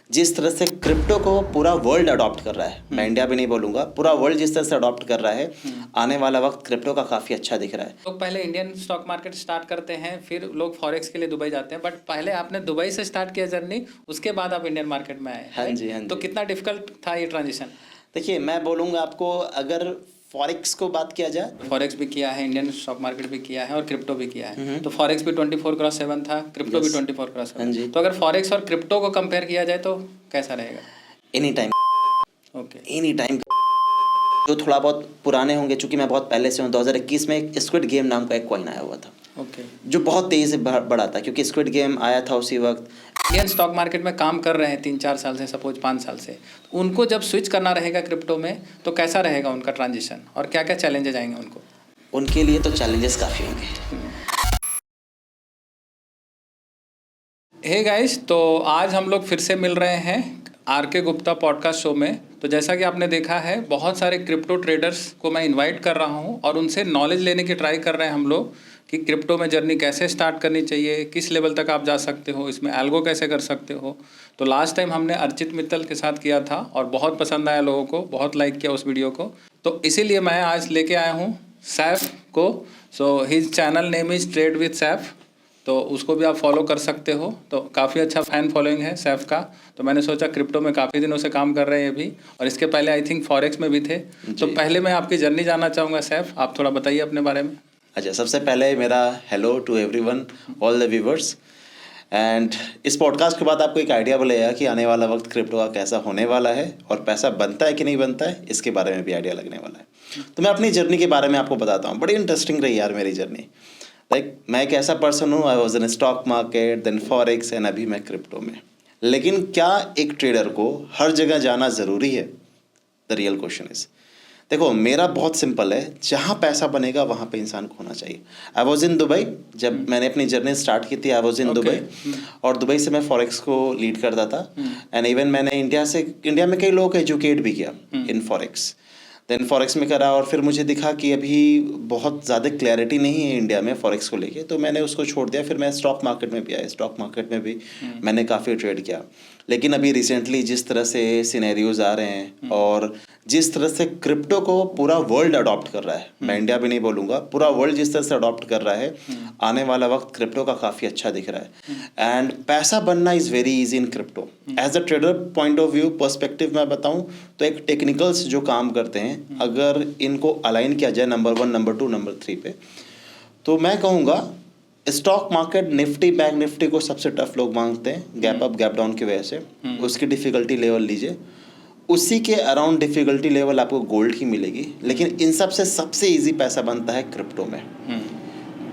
जिस तरह से क्रिप्टो को पूरा वर्ल्ड अडॉप्ट कर रहा है, मैं इंडिया भी नहीं बोलूंगा, पूरा वर्ल्ड जिस तरह से अडॉप्ट कर रहा है, आने वाला वक्त क्रिप्टो का काफ़ी अच्छा दिख रहा है। लोग पहले इंडियन स्टॉक मार्केट स्टार्ट करते हैं, फिर लोग फॉरेक्स के लिए दुबई जाते हैं, बट पहले आपने दुबई से स्टार्ट किया जर्नी, उसके बाद आप इंडियन मार्केट में आए। हाँ right? जी, हाँ तो जी। कितना डिफिकल्ट था ये ट्रांजिशन? देखिए, मैं बोलूँगा आपको, अगर फॉरेक्स को बात किया जाए, फॉरेक्स भी किया है, इंडियन स्टॉक मार्केट भी किया है और क्रिप्टो भी किया है। तो फॉरेक्स भी 24/7 था, क्रिप्टो भी Yes. 24/7। हाँ जी। तो अगर फॉरेक्स और क्रिप्टो को कंपेयर किया जाए तो कैसा रहेगा? Any time, okay. Any time. जो थोड़ा बहुत पुराने होंगे, चूंकि मैं बहुत पहले से हूँ, 2021 में एक स्क्विड गेम नाम का एक कॉइन आया हुआ था, ओके। जो बहुत तेज़ी से बढ़ा था, क्योंकि स्क्विड गेम आया था उसी वक्त। इंडियन स्टॉक मार्केट में काम कर रहे हैं 3-4 साल से, सपोज 5 साल से, उनको जब स्विच करना रहेगा क्रिप्टो में तो कैसा रहेगा उनका ट्रांजिशन और क्या क्या चैलेंजेस आएंगे उनको? उनके लिए तो चैलेंजेस काफ़ी होंगे। हे गाइस, तो आज हम लोग फिर से मिल रहे हैं आर के गुप्ता पॉडकास्ट शो में। तो जैसा कि आपने देखा है, बहुत सारे क्रिप्टो ट्रेडर्स को मैं इनवाइट कर रहा हूं और उनसे नॉलेज लेने की ट्राई कर रहे हैं हम लोग कि क्रिप्टो में जर्नी कैसे स्टार्ट करनी चाहिए, किस लेवल तक आप जा सकते हो, इसमें एल्गो कैसे कर सकते हो। तो लास्ट टाइम हमने अर्चित मित्तल के साथ किया था और बहुत पसंद आया लोगों को, बहुत लाइक किया उस वीडियो को। तो इसीलिए मैं आज लेके आया हूँ सैफ को। So his channel name is trade with Saif, तो उसको भी आप फॉलो कर सकते हो। तो काफ़ी अच्छा फ़ैन फॉलोइंग है सैफ का। तो मैंने सोचा, क्रिप्टो में काफ़ी दिनों से काम कर रहे हैं अभी, और इसके पहले आई थिंक फॉरेक्स में भी थे। तो पहले मैं आपकी जर्नी जानना चाहूँगा सैफ, आप थोड़ा बताइए अपने बारे में। अच्छा, सबसे पहले मेरा hello to everyone, all the viewers. And इस पॉडकास्ट के बाद आपको एक आइडिया मिलेगा कि आने वाला वक्त क्रिप्टो का कैसा होने वाला है और पैसा बनता है कि नहीं बनता है, इसके बारे में भी आइडिया लगने वाला है। तो मैं अपनी जर्नी के बारे में आपको बताता हूँ। बड़ी इंटरेस्टिंग रही यार मेरी जर्नी। मैं एक ऐसा पर्सन हूँ, I was in stock market, then forex, and अभी मैं क्रिप्टो में। लेकिन क्या एक ट्रेडर को हर जगह जाना ज़रूरी है? द रियल क्वेश्चन इज़, देखो मेरा बहुत सिंपल है, जहाँ पैसा बनेगा वहाँ पे इंसान को होना चाहिए। आई वॉज इन दुबई, जब मैंने अपनी जर्नी स्टार्ट की थी, आई वॉज इन दुबई, और दुबई से मैं फॉरेक्स को लीड करता था। एंड इवन मैंने इंडिया में कई लोगों को एजुकेट भी किया इन फॉरेक्स। देन फॉरेक्स में करा, और फिर मुझे दिखा कि अभी बहुत ज़्यादा क्लैरिटी नहीं है इंडिया में फॉरेक्स को लेके, तो मैंने उसको छोड़ दिया। फिर मैं स्टॉक मार्केट में भी आया, स्टॉक मार्केट में भी मैंने काफ़ी ट्रेड किया। लेकिन अभी रिसेंटली जिस तरह से सिनेरियोज आ रहे हैं और जिस तरह से क्रिप्टो को पूरा वर्ल्ड अडॉप्ट कर रहा है, मैं इंडिया भी नहीं बोलूँगा, पूरा वर्ल्ड जिस तरह से अडॉप्ट कर रहा है, आने वाला वक्त क्रिप्टो का काफ़ी अच्छा दिख रहा है। एंड पैसा बनना is very easy in crypto. As a trader point of view perspective मैं बताऊँ तो एक टेक्निकल्स जो काम करते हैं, अगर इनको अलाइन किया जाए नंबर 1, नंबर 2, नंबर 3 पे, तो मैं कहूँगा stock market, Nifty, bank Nifty को सबसे टफ लोग मांगते हैं, गैप अप गैप डाउन की वजह से। उसकी डिफ़िकल्टी लेवल लीजिए, उसी के अराउंड डिफ़िकल्टी लेवल आपको गोल्ड ही मिलेगी। लेकिन इन सब से सबसे इजी पैसा बनता है क्रिप्टो में।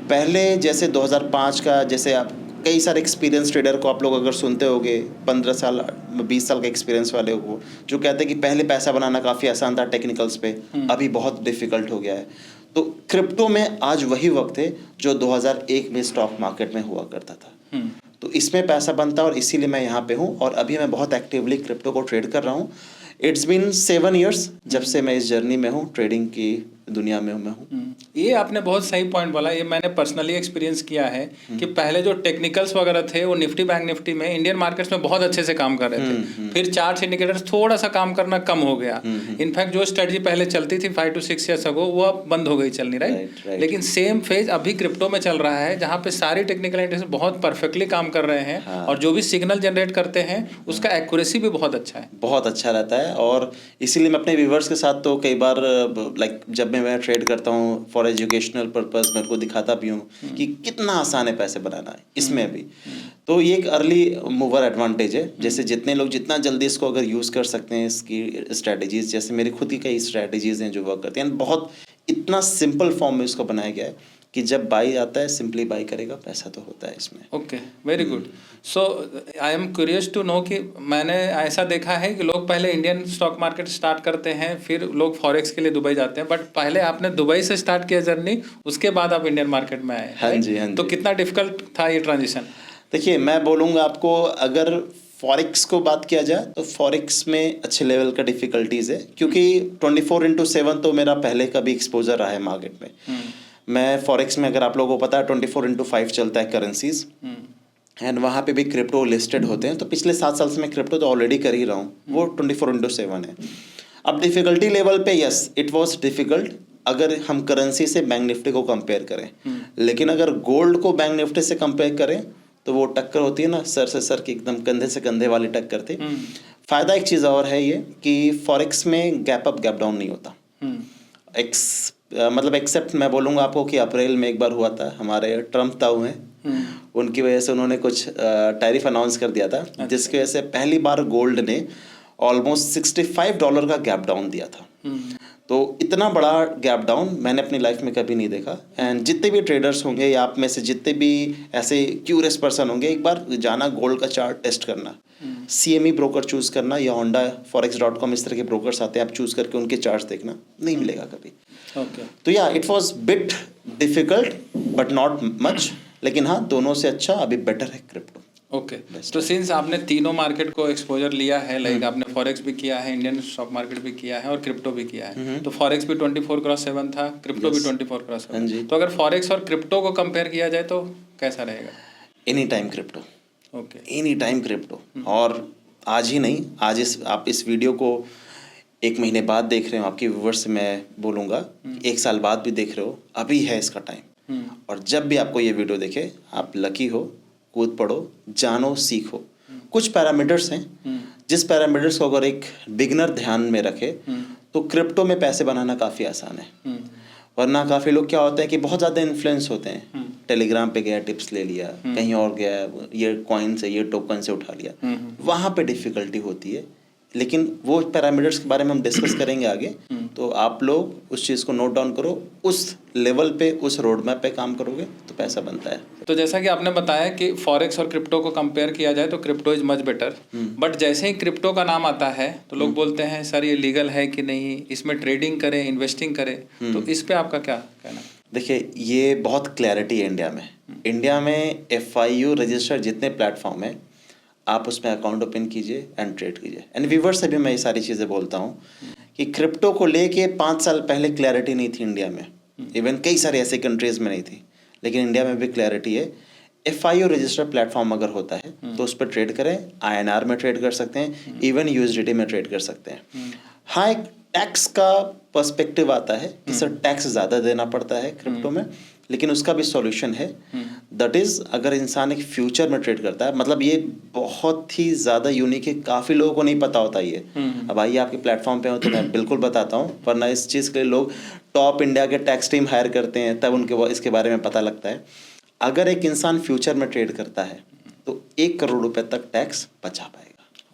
पहले जैसे 2005 का, जैसे आप कई सारे एक्सपीरियंस ट्रेडर को आप लोग अगर सुनते होंगे, 15 साल 20 साल का एक्सपीरियंस वाले को, जो कहते हैं कि पहले पैसा बनाना काफ़ी आसान था टेक्निकल्स पे, अभी बहुत डिफ़िकल्ट हो गया है। तो क्रिप्टो में आज वही वक्त है जो 2001 में स्टॉक मार्केट में हुआ करता था। तो इसमें पैसा बनता है और इसीलिए मैं यहाँ पे हूँ, और अभी मैं बहुत एक्टिवली क्रिप्टो को ट्रेड कर रहा हूँ। इट्स बीन 7 ईयर्स जब से मैं इस जर्नी में हूँ, ट्रेडिंग की दुनिया में मैं हूँ। ये आपने बहुत सही पॉइंट बोला, ये मैंने पर्सनली एक्सपीरियंस किया है कि पहले जो टेक्निकल्स वगैरह थे वो निफ्टी बैंक निफ्टी में इंडियन मार्केट्स में बहुत अच्छे से काम कर रहे थे। फिर चार्ट इंडिकेटर्स थोड़ा सा काम करना कम हो गया। इनफैक्ट जो स्ट्रेटजी पहले चलती थी 5 to 6 ईयर्स अगो, वो अब बंद हो गई चलनी, राइट। लेकिन सेम फेज अभी क्रिप्टो में चल रहा है, जहाँ पे सारी टेक्निकल इंडिकेटर्स बहुत परफेक्टली काम कर रहे हैं। और जो भी सिग्नल जनरेट करते हैं उसका एक्यूरेसी भी बहुत अच्छा है, बहुत अच्छा रहता है। और इसीलिए मैं अपने व्यूवर्स के साथ तो कई बार जब मैं ट्रेड करता हूँ फॉर एजुकेशनल पर्पस, मैं उनको दिखाता भी हूँ कि कितना आसान है पैसे बनाना है इसमें भी। तो ये एक अर्ली मूवर एडवांटेज है। जैसे जितने लोग जितना जल्दी इसको अगर यूज़ कर सकते हैं, इसकी स्ट्रैटेजीज, जैसे मेरी खुद की कई स्ट्रैटेजीज हैं जो वर्क करती हैं, बहुत इतना सिंपल फॉर्म में इसको बनाया गया है कि जब बाई आता है सिंपली बाई करेगा, पैसा तो होता है इसमें। Okay, very good. So I am curious to know कि मैंने ऐसा देखा है कि लोग पहले इंडियन स्टॉक मार्केट स्टार्ट करते हैं, फिर लोग फॉरेक्स के लिए दुबई जाते हैं, बट पहले आपने दुबई से स्टार्ट किया जर्नी, उसके बाद आप इंडियन मार्केट में आए। हाँ जी, हाँ जी। तो कितना डिफिकल्ट था ये ट्रांजिशन? देखिए, मैं बोलूँगा आपको, अगर फॉरेक्स को बात किया जाए तो फॉरेक्स में अच्छे लेवल का डिफ़िकल्टीज़ है, क्योंकि 24/7 तो मेरा पहले का भी एक्सपोजर रहा है मार्केट में। मैं फॉरेक्स में, अगर आप लोगों को पता है, 24/5 चलता है करेंसीज। एंड वहाँ पे भी क्रिप्टो लिस्टेड होते हैं। तो पिछले 7 साल से मैं क्रिप्टो तो ऑलरेडी कर ही रहा हूँ, वो 24/7 है। अब डिफ़िकल्टी लेवल पे यस इट वाज डिफ़िकल्ट अगर हम करेंसी से बैंक निफ्टी को कंपेयर करें, लेकिन अगर गोल्ड को बैंक निफ्टी से कंपेयर करें तो वो टक्कर होती है ना सर से सर की, एकदम कंधे से कंधे वाली टक्कर थी। फ़ायदा एक चीज़ और है ये कि फॉरेक्स में गैप अप गैप डाउन नहीं होता। मतलब एक्सेप्ट मैं बोलूँगा आपको कि अप्रैल में एक बार हुआ था, हमारे ट्रम्प ताऊ हैं, उनकी वजह से उन्होंने कुछ टैरिफ अनाउंस कर दिया था, जिसकी वजह से पहली बार गोल्ड ने ऑलमोस्ट $65 का गैप डाउन दिया था। तो इतना बड़ा गैप डाउन मैंने अपनी लाइफ में कभी नहीं देखा। एंड जितने भी ट्रेडर्स होंगे या आप में से जितने भी ऐसे क्यूरियस पर्सन होंगे, एक बार जाना गोल्ड का चार्ट टेस्ट करना, CME ब्रोकर चूज़ करना या होंडा forex.com इस तरह के ब्रोकर्स आते हैं, आप चूज़ करके उनके चार्ट्स देखना, नहीं मिलेगा कभी। तो या it was bit difficult but not much, लेकिन हाँ दोनों से अच्छा अभी बेटर है क्रिप्टो। ओके तो सिंस आपने तीनों मार्केट को एक्सपोजर लिया है, लाइक आपने फॉरेक्स भी किया है, इंडियन स्टॉक मार्केट भी किया है और क्रिप्टो भी किया है, तो फॉरेक्स भी 24/7 था, क्रिप्टो भी 24/7। तो अगर फॉरेक्स और क्रिप्टो को कंपेयर किया जाए तो कैसा रहेगा? Any time crypto. Okay, any time crypto. और आज ही नहीं, आज आप इस वीडियो को 1 महीने बाद देख रहे हो, आपके व्यूवर्स से मैं बोलूँगा 1 साल बाद भी देख रहे हो, अभी है इसका टाइम। और जब भी आपको ये वीडियो देखे आप लकी हो, कूद पड़ो, जानो, सीखो। कुछ पैरामीटर्स हैं, जिस पैरामीटर्स को अगर एक बिगनर ध्यान में रखे तो क्रिप्टो में पैसे बनाना काफ़ी आसान है। वरना काफ़ी लोग क्या होता है कि बहुत ज़्यादा इन्फ्लुएंस होते हैं, टेलीग्राम पे गया टिप्स ले लिया, कहीं और गया ये कॉइन से ये टोकन से उठा लिया, वहाँ पे डिफ़िकल्टी होती है। लेकिन वो पैरामीटर्स के बारे में हम डिस्कस करेंगे आगे, तो आप लोग उस चीज़ को नोट डाउन करो, उस लेवल पे उस रोड मैप पे काम करोगे तो पैसा बनता है। तो जैसा कि आपने बताया कि फॉरेक्स और क्रिप्टो को कंपेयर किया जाए तो crypto is much better, but जैसे ही क्रिप्टो का नाम आता है तो लोग बोलते हैं सर ये लीगल है कि नहीं, इसमें ट्रेडिंग करें, इन्वेस्टिंग करें, तो इस पे आपका क्या कहना? देखिए ये बहुत क्लैरिटी है इंडिया में FIU रजिस्टर्ड जितने प्लेटफॉर्म हैं आप उसमें अकाउंट ओपन कीजिए एंड ट्रेड कीजिए। एंड व्यूवर्स से भी मैं ये सारी चीज़ें बोलता हूँ कि क्रिप्टो को लेके 5 साल पहले क्लैरिटी नहीं थी इंडिया में, इवन कई सारे ऐसे कंट्रीज़ में नहीं थी, लेकिन इंडिया में भी क्लैरिटी है। FIU रजिस्टर्ड प्लेटफॉर्म अगर होता है तो उस पर ट्रेड करें, INR में ट्रेड कर सकते हैं, इवन USDT में ट्रेड कर सकते हैं। हाँ एक टैक्स का पर्सपेक्टिव आता है कि सर टैक्स ज़्यादा देना पड़ता है क्रिप्टो में, लेकिन उसका भी सॉल्यूशन है। दैट इज़ अगर इंसान एक फ्यूचर में ट्रेड करता है, मतलब ये बहुत ही ज़्यादा यूनिक है, काफ़ी लोगों को नहीं पता होता ये। अब आइए आपके प्लेटफॉर्म पे हो तो मैं बिल्कुल बताता हूँ, वरना इस चीज़ के लिए लोग टॉप इंडिया के टैक्स टीम हायर करते हैं तब उनके इसके बारे में पता लगता है। अगर एक इंसान फ्यूचर में ट्रेड करता है तो 1 करोड़ रुपए तक टैक्स बचा पाएगा।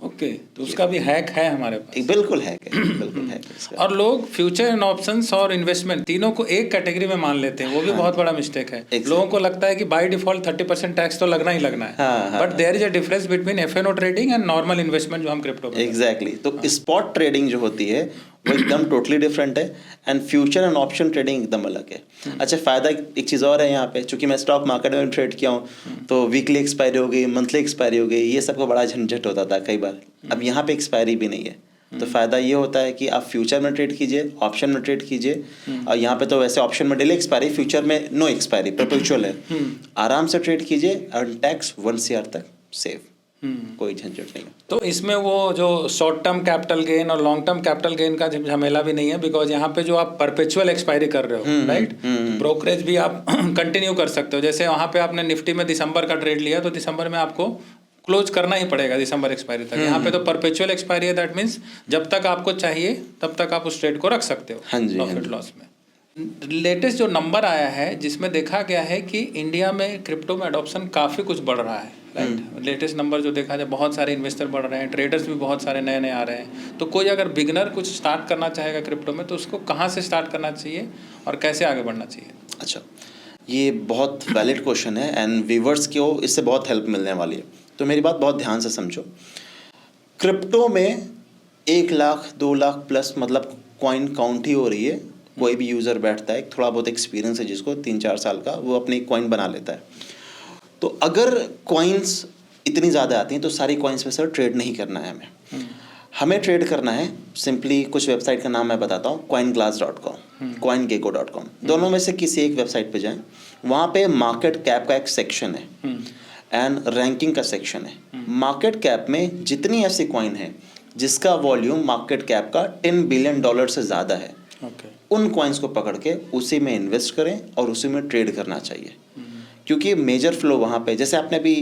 ओके तो उसका भी हैक है हमारे पास? बिल्कुल हैक है, बिल्कुल हैक है इसका। और लोग फ्यूचर एंड ऑप्शंस और इन्वेस्टमेंट तीनों को एक कैटेगरी में मान लेते हैं, वो भी बहुत बड़ा मिस्टेक है। लोगों को लगता है कि बाय डिफॉल्ट 30% टैक्स तो लगना ही लगना है, but there is a difference between FNO trading and normal investment जो हम क्रिप्टो में। एग्जैक्टली, तो स्पॉट ट्रेडिंग जो होती है वो एकदम टोटली डिफरेंट है and future and option trading एकदम अलग है। अच्छा फ़ायदा एक चीज़ और है यहाँ पे, चूंकि मैं स्टॉक मार्केट में ट्रेड किया हूँ तो वीकली एक्सपायरी हो गई, मंथली एक्सपायरी हो गई, ये सबको बड़ा झंझट होता था कई बार। अब यहाँ पे एक्सपायरी भी नहीं है, तो फ़ायदा ये होता है कि आप फ्यूचर में ट्रेड कीजिए, ऑप्शन में ट्रेड कीजिए। और यहाँ पे तो वैसे ऑप्शन में डेली एक्सपायरी, फ्यूचर में नो एक्सपायरी, परपेचुअल है। आराम से ट्रेड कीजिए, अर्न टैक्स 1 CR तक सेव, कोई झंझट नहीं है। तो इसमें वो जो शॉर्ट टर्म कैपिटल गेन और लॉन्ग टर्म कैपिटल गेन का झमेला भी नहीं है, बिकॉज यहाँ पे जो आप परपेचुअल एक्सपायरी कर रहे हो, राइट, ब्रोकरेज भी आप कंटिन्यू कर सकते हो। जैसे वहाँ पे आपने निफ्टी में दिसंबर का ट्रेड लिया तो दिसंबर में आपको क्लोज करना ही पड़ेगा दिसंबर एक्सपायरी तक। यहाँ पे तो परपेचुअल एक्सपायरी है, दैट मीन्स जब तक आपको चाहिए तब तक आप उस ट्रेड को रख सकते हो प्रॉफिट लॉस में। लेटेस्ट जो नंबर आया है जिसमें देखा गया है कि इंडिया में क्रिप्टो में अडॉप्शन काफ़ी कुछ बढ़ रहा है, राइट। लेटेस्ट नंबर जो देखा जाए, बहुत सारे इन्वेस्टर बढ़ रहे हैं, ट्रेडर्स भी बहुत सारे नए नए आ रहे हैं। तो कोई अगर बिगनर कुछ स्टार्ट करना चाहेगा क्रिप्टो में तो उसको कहाँ से स्टार्ट करना चाहिए और कैसे आगे बढ़ना चाहिए? अच्छा, ये बहुत वैलिड क्वेश्चन है एंड व्यूवर्स को इससे बहुत हेल्प मिलने वाली है, तो मेरी बात बहुत ध्यान से समझो। क्रिप्टो में 1 लाख 2 लाख प्लस मतलब कॉइन काउंट ही हो रही है। कोई भी यूज़र बैठता है, थोड़ा बहुत एक्सपीरियंस है जिसको 3-4 साल का, वो अपनी कॉइन बना लेता है। तो अगर कॉइन्स इतनी ज़्यादा आती हैं तो सारी कॉइन्स में सर ट्रेड नहीं करना है हमें ट्रेड करना है सिंपली, कुछ वेबसाइट का नाम मैं बताता हूँ, coinglass.com, coingecko.com, दोनों में से किसी एक वेबसाइट पे जाएं। वहाँ पे मार्केट कैप का एक सेक्शन है एंड रैंकिंग का सेक्शन है। मार्केट कैप में जितनी ऐसी कॉइन है जिसका वॉल्यूम मार्केट कैप का $10 बिलियन से ज़्यादा है, उन कॉइन्स को पकड़ के उसी में इन्वेस्ट करें और उसी में ट्रेड करना चाहिए। क्योंकि मेजर फ्लो वहाँ पे, जैसे आपने अभी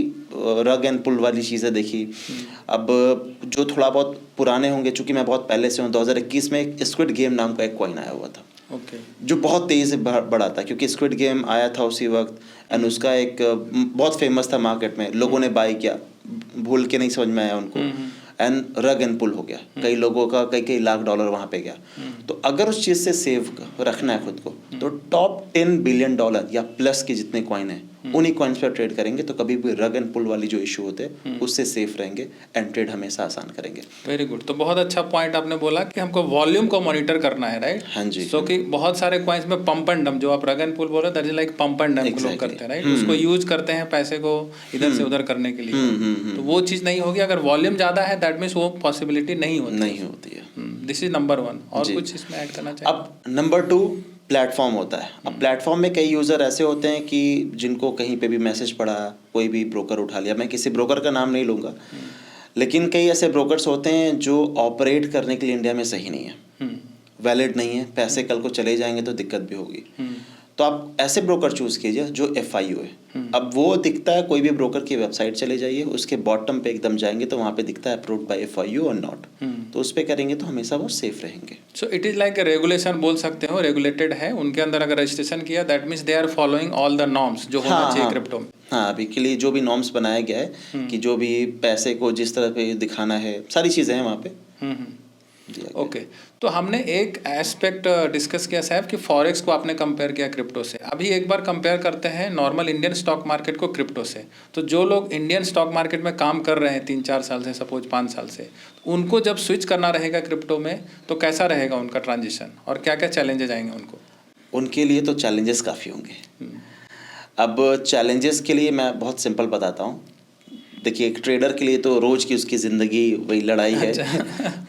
रग एंड पुल वाली चीज़ें देखी। अब जो थोड़ा बहुत पुराने होंगे, चूंकि मैं बहुत पहले से हूँ, 2021 में एक स्क्विड गेम नाम का एक कॉइन आया हुआ था, जो बहुत तेज़ी से बढ़ा था, क्योंकि स्क्विड गेम आया था उसी वक्त एंड उसका एक बहुत फेमस था मार्केट में, लोगों ने बाई किया, भूल के नहीं समझ में आया उनको, एंड रग एंड पुल हो गया। कई लोगों का कई लाख डॉलर वहाँ पे गया। तो अगर उस चीज़ से सेव रखना है खुद को, तो टॉप $10 बिलियन या प्लस के जितने कॉइन हैं उन्हीं कॉइन्स पर ट्रेड करेंगे, तो कभी भी रग एंड पुल वाली जो इशू होते हैं उससे सेफ रहेंगे एंड ट्रेड हमेशा आसान करेंगे। Very good. तो बहुत अच्छा पॉइंट आपने बोला कि हमको वॉल्यूम को मॉनिटर करना है, राइट? हाँ जी। सो कि बहुत सारे कॉइन्स में पंप एंड डंप, जो आप रग एंड पुल बोल रहे हो, that is like pump and dump लोग करते हैं, राइट? उसको यूज करते हैं पैसे को इधर से उधर करने के लिए। तो वो चीज़ नहीं होगी। अगर वॉल्यूम ज़्यादा है दैट मीन्स वो पॉसिबिलिटी नहीं होती है। This is number 1। और कुछ इसमें ऐड करना चाहिए? अब नंबर 2 प्लेटफॉर्म होता है। अब प्लेटफॉर्म में कई यूज़र ऐसे होते हैं कि जिनको कहीं पे भी मैसेज पड़ा, कोई भी ब्रोकर उठा लिया, मैं किसी ब्रोकर का नाम नहीं लूँगा, लेकिन कई ऐसे ब्रोकर्स होते हैं जो ऑपरेट करने के लिए इंडिया में सही नहीं है, वैलिड नहीं है, पैसे कल को चले जाएंगे तो दिक्कत भी होगी। तो आप ऐसे ब्रोकर चूज़ कीजिए जो FIU है। अब वो दिखता है, कोई भी ब्रोकर की वेबसाइट चले जाइए, उसके बॉटम पे एकदम जाएंगे तो वहाँ पे दिखता है अप्रूव्ड बाय FIU और नॉट, तो उस पर करेंगे तो हमेशा वो सेफ रहेंगे। So it is like regulation बोल सकते हो, रेगुलेटेड है उनके अंदर। अगर रजिस्ट्रेशन किया that means they are following all the norms जो होना चाहिए क्रिप्टो में। हाँ, अभी के लिए जो भी नॉर्म्स बनाया गया है कि जो भी पैसे को जिस तरह पे दिखाना है, सारी चीज़ें हैं वहाँ पे। ओके तो हमने एक एस्पेक्ट डिस्कस किया साहब कि फॉरेक्स को आपने कंपेयर किया क्रिप्टो से। अभी एक बार कंपेयर करते हैं नॉर्मल इंडियन स्टॉक मार्केट को क्रिप्टो से। तो जो लोग इंडियन स्टॉक मार्केट में काम कर रहे हैं 3-4 साल से, सपोज 5 साल से, उनको जब स्विच करना रहेगा क्रिप्टो में तो कैसा रहेगा उनका ट्रांजिशन और क्या क्या चैलेंजेस आएंगे उनको? उनके लिए तो चैलेंजेस काफ़ी होंगे। अब चैलेंजेस के लिए मैं बहुत सिंपल बताता हूँ। देखिए, एक ट्रेडर के लिए तो रोज़ की उसकी ज़िंदगी वही लड़ाई है।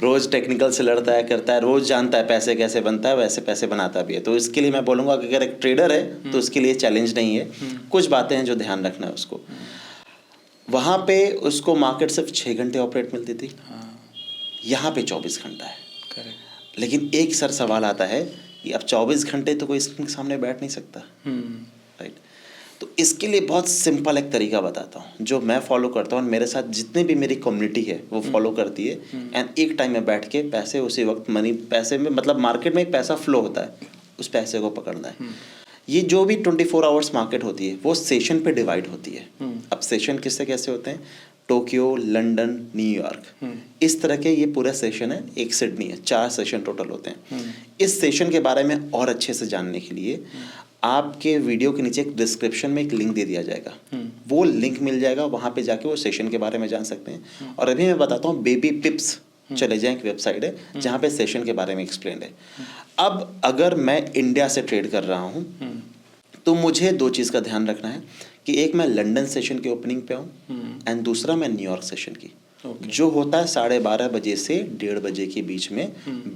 रोज़ टेक्निकल से लड़ता है, करता है, रोज़ जानता है पैसे कैसे बनता है, वैसे पैसे बनाता भी है। तो इसके लिए मैं बोलूँगा कि अगर एक ट्रेडर है तो उसके लिए चैलेंज नहीं है। कुछ बातें हैं जो ध्यान रखना है उसको। वहाँ पे उसको मार्केट सिर्फ 6 घंटे ऑपरेट मिलती थी, यहाँ पे 24 घंटा है। करेक्ट। लेकिन एक सवाल आता है कि अब 24 घंटे तो कोई स्क्रीन के सामने बैठ नहीं सकता, राइट? तो इसके लिए बहुत सिंपल एक तरीका बताता हूँ जो मैं फॉलो करता हूँ और मेरे साथ जितने भी मेरी कम्युनिटी है वो फॉलो करती है। एंड एक टाइम में बैठ के पैसे उसी वक्त पैसे में, मतलब मार्केट में एक पैसा फ्लो होता है, उस पैसे को पकड़ना है। ये जो भी 24 आवर्स मार्केट होती है वो सेशन पे डिवाइड होती है। अब सेशन किससे कैसे होते हैं? टोक्यो, लंदन, न्यूयॉर्क, इस तरह के ये पूरा सेशन है। एक सिडनी है, 4 सेशन टोटल होते हैं। इस सेशन के बारे में और अच्छे से जानने के लिए आपके वीडियो के नीचे एक डिस्क्रिप्शन में एक लिंक दे दिया जाएगा, वो लिंक मिल जाएगा, वहाँ पे जाके वो सेशन के बारे में जान सकते हैं। और अभी मैं बताता हूँ, बेबी पिप्स चले जाएं, एक वेबसाइट है जहाँ पे सेशन के बारे में एक्सप्लेन है। अब अगर मैं इंडिया से ट्रेड कर रहा हूँ तो मुझे 2 चीज़ का ध्यान रखना है कि एक, मैं लंदन सेशन की ओपनिंग पे हूँ एंड दूसरा मैं न्यूयॉर्क सेशन की, जो होता है 12:30 बजे से 1:30 बजे के बीच में,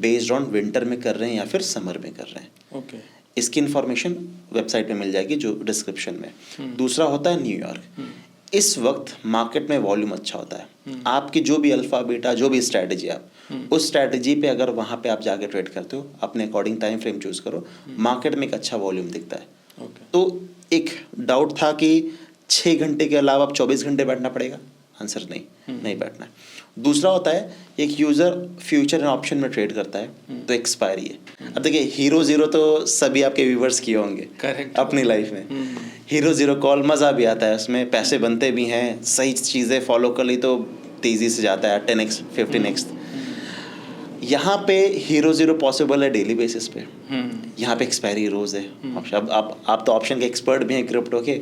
बेस्ड ऑन विंटर में कर रहे हैं या फिर समर में कर रहे हैं। इसकी इन्फॉर्मेशन वेबसाइट पे मिल जाएगी जो डिस्क्रिप्शन में। दूसरा होता है न्यूयॉर्क। इस वक्त मार्केट में वॉल्यूम अच्छा होता है। आपकी जो भी अल्फा बीटा जो भी स्ट्रैटेजी, आप उस स्ट्रैटेजी पे अगर वहाँ पे आप जाके ट्रेड करते हो, अपने अकॉर्डिंग टाइम फ्रेम चूज करो, मार्केट में एक अच्छा वॉल्यूम दिखता है। तो एक डाउट था कि 6 घंटे के अलावा अब 24 घंटे बैठना पड़ेगा। आंसर नहीं बैठना है। दूसरा होता है, एक यूज़र फ्यूचर एंड ऑप्शन में ट्रेड करता है तो एक्सपायरी है। अब देखिए, हीरो ज़ीरो तो सभी आपके व्यूवर्स किए होंगे अपनी लाइफ में। हीरो ज़ीरो कॉल मज़ा भी आता है, उसमें पैसे बनते भी हैं, सही चीज़ें फॉलो कर ली तो तेज़ी से जाता है 10x 15x। यहाँ पे हीरो ज़ीरो पॉसिबल है डेली बेसिस पे, यहाँ पे एक्सपायरी रोज़ है। अब आप तो ऑप्शन के एक्सपर्ट भी हैं क्रिप्टो के,